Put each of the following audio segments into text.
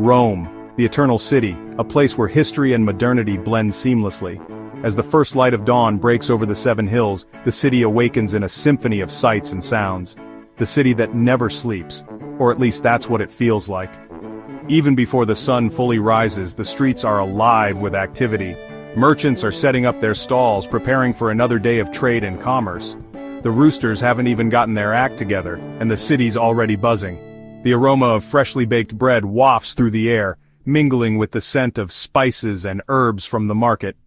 Rome, the eternal city, a place where history and modernity blend seamlessly. As the first light of dawn breaks over the seven hills, the city awakens in a symphony of sights and sounds. The city that never sleeps, or at least that's what it feels like. Even before the sun fully rises, the streets are alive with activity. Merchants are setting up their stalls, preparing for another day of trade and commerce. The roosters haven't even gotten their act together, and the city's already buzzing. The aroma of freshly baked bread wafts through the air, mingling with the scent of spices and herbs from the market.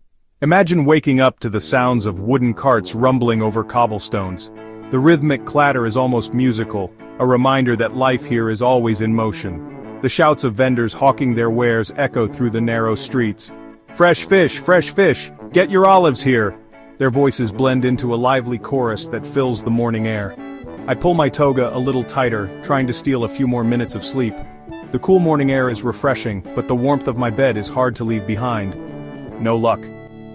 Imagine waking up to the sounds of wooden carts rumbling over cobblestones. The rhythmic clatter is almost musical, a reminder that life here is always in motion. The shouts of vendors hawking their wares echo through the narrow streets. Fresh fish, get your olives here! Their voices blend into a lively chorus that fills the morning air. I pull my toga a little tighter, trying to steal a few more minutes of sleep. The cool morning air is refreshing, but the warmth of my bed is hard to leave behind. No luck.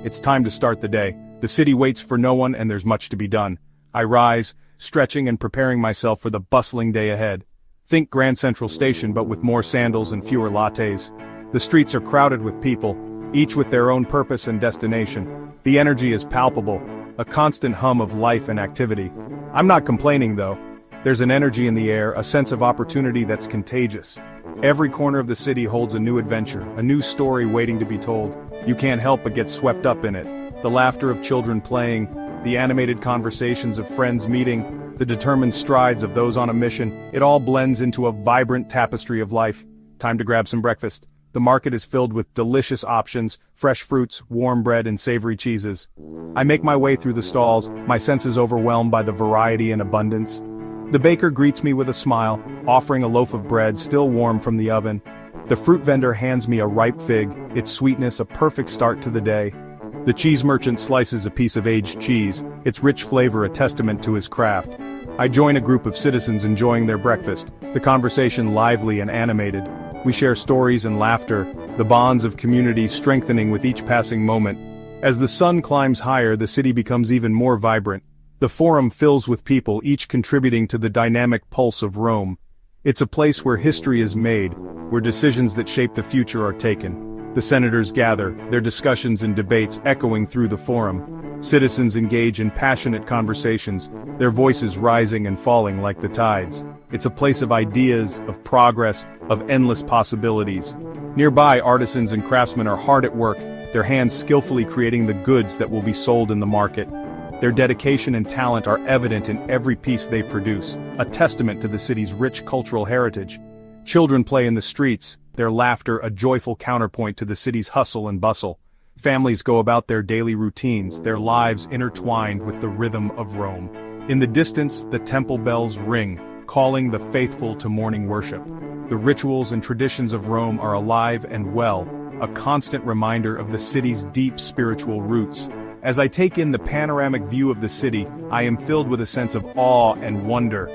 It's time to start the day. The city waits for no one and there's much to be done. I rise, stretching and preparing myself for the bustling day ahead. Think Grand Central Station but with more sandals and fewer lattes. The streets are crowded with people, each with their own purpose and destination. The energy is palpable, a constant hum of life and activity. I'm not complaining though. There's an energy in the air, a sense of opportunity that's contagious. Every corner of the city holds a new adventure, a new story waiting to be told. You can't help but get swept up in it. The laughter of children playing, the animated conversations of friends meeting, the determined strides of those on a mission, it all blends into a vibrant tapestry of life. Time to grab some breakfast. The market is filled with delicious options, fresh fruits, warm bread and savory cheeses. I make my way through the stalls, my senses overwhelmed by the variety and abundance. The baker greets me with a smile, offering a loaf of bread still warm from the oven. The fruit vendor hands me a ripe fig, its sweetness a perfect start to the day. The cheese merchant slices a piece of aged cheese, its rich flavor a testament to his craft. I join a group of citizens enjoying their breakfast, the conversation lively and animated. We share stories and laughter, the bonds of community strengthening with each passing moment. As the sun climbs higher, the city becomes even more vibrant. The forum fills with people, each contributing to the dynamic pulse of Rome. It's a place where history is made, where decisions that shape the future are taken. The senators gather, their discussions and debates echoing through the forum. Citizens engage in passionate conversations, their voices rising and falling like the tides. It's a place of ideas, of progress, of endless possibilities. Nearby, artisans and craftsmen are hard at work, their hands skillfully creating the goods that will be sold in the market. Their dedication and talent are evident in every piece they produce, a testament to the city's rich cultural heritage. Children play in the streets, their laughter a joyful counterpoint to the city's hustle and bustle. Families go about their daily routines, their lives intertwined with the rhythm of Rome. In the distance, the temple bells ring, calling the faithful to morning worship. The rituals and traditions of Rome are alive and well, a constant reminder of the city's deep spiritual roots. As I take in the panoramic view of the city, I am filled with a sense of awe and wonder.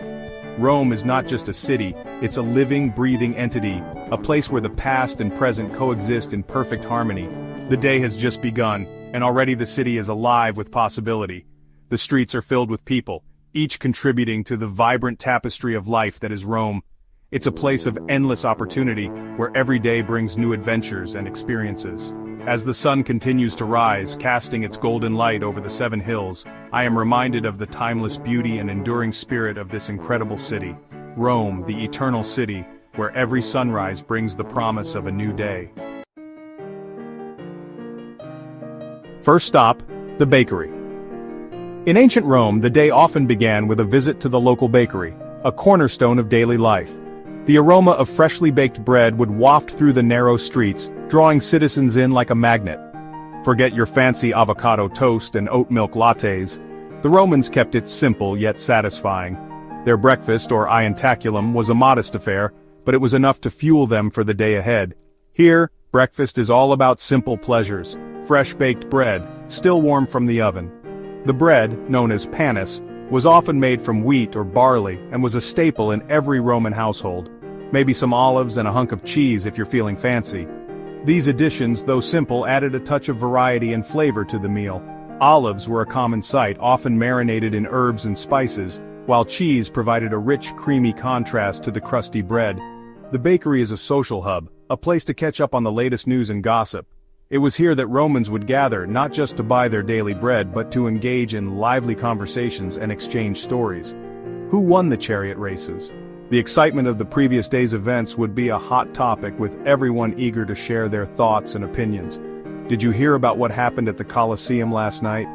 Rome is not just a city, it's a living, breathing entity, a place where the past and present coexist in perfect harmony. The day has just begun, and already the city is alive with possibility. The streets are filled with people, each contributing to the vibrant tapestry of life that is Rome. It's a place of endless opportunity, where every day brings new adventures and experiences. As the sun continues to rise, casting its golden light over the seven hills, I am reminded of the timeless beauty and enduring spirit of this incredible city. Rome, the eternal city, where every sunrise brings the promise of a new day. First stop, the bakery. In ancient Rome, the day often began with a visit to the local bakery, a cornerstone of daily life. The aroma of freshly baked bread would waft through the narrow streets, drawing citizens in like a magnet. Forget your fancy avocado toast and oat milk lattes. The Romans kept it simple yet satisfying. Their breakfast, or ientaculum, was a modest affair, but it was enough to fuel them for the day ahead. Here, breakfast is all about simple pleasures. Fresh baked bread, still warm from the oven. The bread, known as panis, was often made from wheat or barley and was a staple in every Roman household. Maybe some olives and a hunk of cheese if you're feeling fancy. These additions, though simple, added a touch of variety and flavor to the meal. Olives were a common sight, often marinated in herbs and spices, while cheese provided a rich, creamy contrast to the crusty bread. The bakery is a social hub, a place to catch up on the latest news and gossip. It was here that Romans would gather not just to buy their daily bread but to engage in lively conversations and exchange stories. Who won the chariot races? The excitement of the previous day's events would be a hot topic with everyone eager to share their thoughts and opinions. Did you hear about what happened at the Colosseum last night?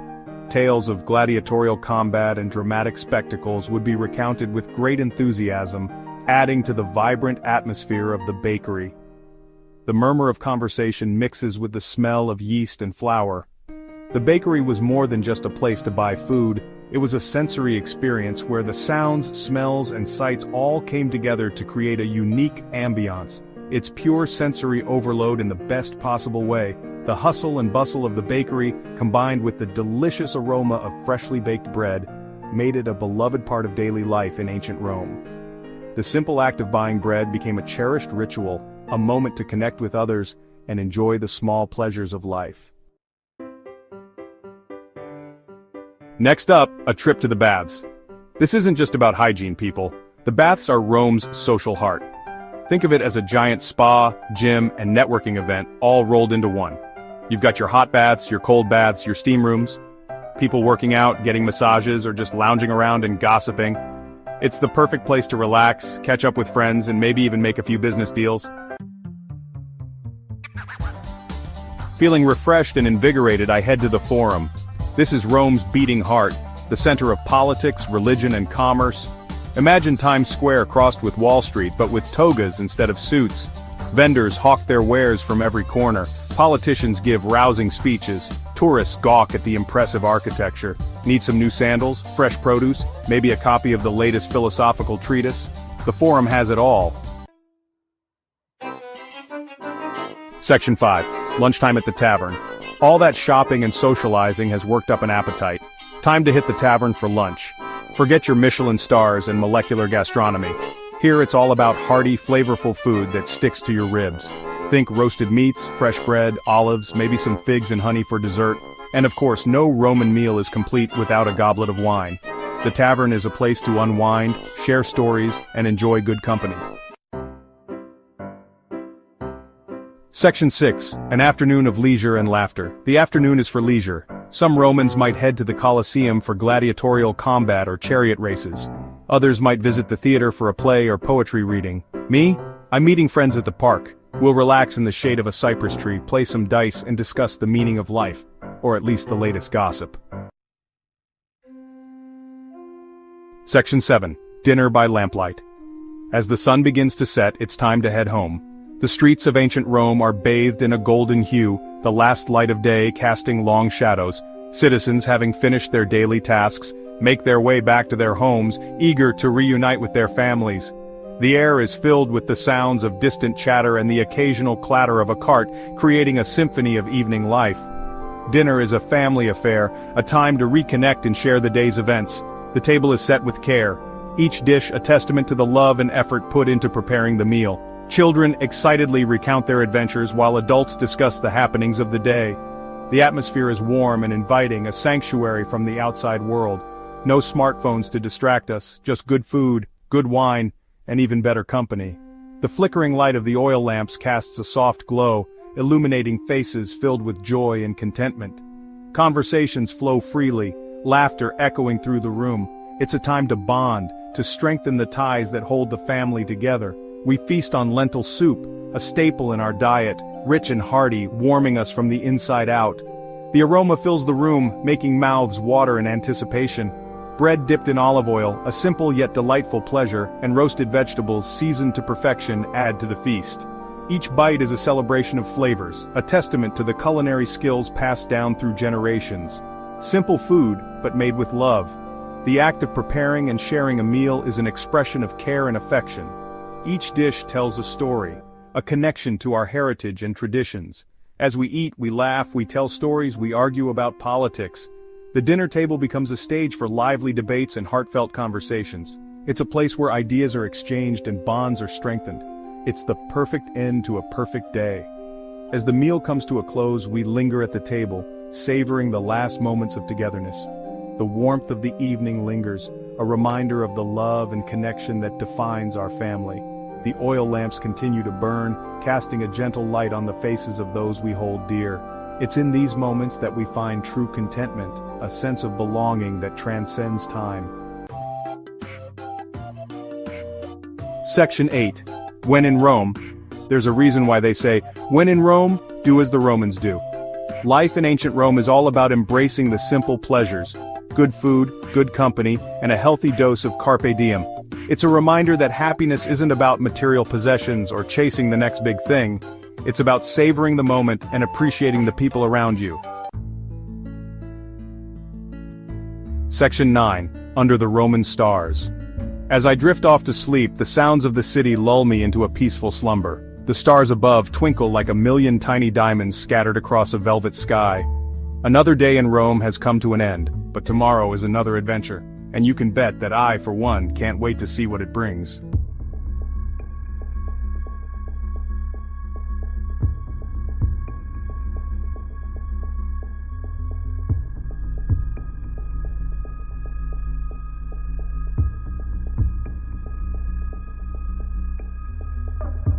Tales of gladiatorial combat and dramatic spectacles would be recounted with great enthusiasm, adding to the vibrant atmosphere of the bakery. The murmur of conversation mixes with the smell of yeast and flour. The bakery was more than just a place to buy food, it was a sensory experience where the sounds, smells, and sights all came together to create a unique ambiance. It's pure sensory overload in the best possible way. The hustle and bustle of the bakery, combined with the delicious aroma of freshly baked bread, made it a beloved part of daily life in ancient Rome. The simple act of buying bread became a cherished ritual, a moment to connect with others and enjoy the small pleasures of life. Next up, a trip to the baths. This isn't just about hygiene, people. The baths are Rome's social heart. Think of it as a giant spa, gym, and networking event all rolled into one. You've got your hot baths, your cold baths, your steam rooms, people working out, getting massages, or just lounging around and gossiping. It's the perfect place to relax, catch up with friends, and maybe even make a few business deals. Feeling refreshed and invigorated, I head to the Forum. This is Rome's beating heart, the center of politics, religion, and commerce. Imagine Times Square crossed with Wall Street, but with togas instead of suits. Vendors hawk their wares from every corner. Politicians give rousing speeches. Tourists gawk at the impressive architecture. Need some new sandals, fresh produce, maybe a copy of the latest philosophical treatise? The Forum has it all. Section 5. Lunchtime at the tavern. All that shopping and socializing has worked up an appetite. Time to hit the tavern for lunch. Forget your Michelin stars and molecular gastronomy. Here it's all about hearty, flavorful food that sticks to your ribs. Think roasted meats, fresh bread, olives, maybe some figs and honey for dessert. And of course, no Roman meal is complete without a goblet of wine. The tavern is a place to unwind, share stories, and enjoy good company. Section 6. An afternoon of leisure and laughter. The afternoon is for leisure. Some Romans might head to the Colosseum for gladiatorial combat or chariot races. Others might visit the theater for a play or poetry reading. Me? I'm meeting friends at the park. We'll relax in the shade of a cypress tree, play some dice, and discuss the meaning of life. Or at least the latest gossip. Section 7. Dinner by lamplight. As the sun begins to set, it's time to head home. The streets of ancient Rome are bathed in a golden hue, the last light of day casting long shadows. Citizens, having finished their daily tasks, make their way back to their homes, eager to reunite with their families. The air is filled with the sounds of distant chatter and the occasional clatter of a cart, creating a symphony of evening life. Dinner is a family affair, a time to reconnect and share the day's events. The table is set with care, each dish a testament to the love and effort put into preparing the meal. Children excitedly recount their adventures while adults discuss the happenings of the day. The atmosphere is warm and inviting, a sanctuary from the outside world. No smartphones to distract us, just good food, good wine, and even better company. The flickering light of the oil lamps casts a soft glow, illuminating faces filled with joy and contentment. Conversations flow freely, laughter echoing through the room. It's a time to bond, to strengthen the ties that hold the family together. We feast on lentil soup, a staple in our diet, rich and hearty, warming us from the inside out. The aroma fills the room, making mouths water in anticipation. Bread dipped in olive oil, a simple yet delightful pleasure, and roasted vegetables seasoned to perfection add to the feast. Each bite is a celebration of flavors, a testament to the culinary skills passed down through generations. Simple food, but made with love. The act of preparing and sharing a meal is an expression of care and affection. Each dish tells a story, a connection to our heritage and traditions. As we eat, we laugh, we tell stories, we argue about politics. The dinner table becomes a stage for lively debates and heartfelt conversations. It's a place where ideas are exchanged and bonds are strengthened. It's the perfect end to a perfect day. As the meal comes to a close, we linger at the table, savoring the last moments of togetherness. The warmth of the evening lingers, a reminder of the love and connection that defines our family. The oil lamps continue to burn, casting a gentle light on the faces of those we hold dear. It's in these moments that we find true contentment, a sense of belonging that transcends time. Section 8. When in Rome. There's a reason why they say, when in Rome, do as the Romans do. Life in ancient Rome is all about embracing the simple pleasures. Good food, good company, and a healthy dose of carpe diem. It's a reminder that happiness isn't about material possessions or chasing the next big thing. It's about savoring the moment and appreciating the people around you. Section 9. Under the Roman Stars. As I drift off to sleep, the sounds of the city lull me into a peaceful slumber. The stars above twinkle like a million tiny diamonds scattered across a velvet sky. Another day in Rome has come to an end, but tomorrow is another adventure, and you can bet that I, for one, can't wait to see what it brings.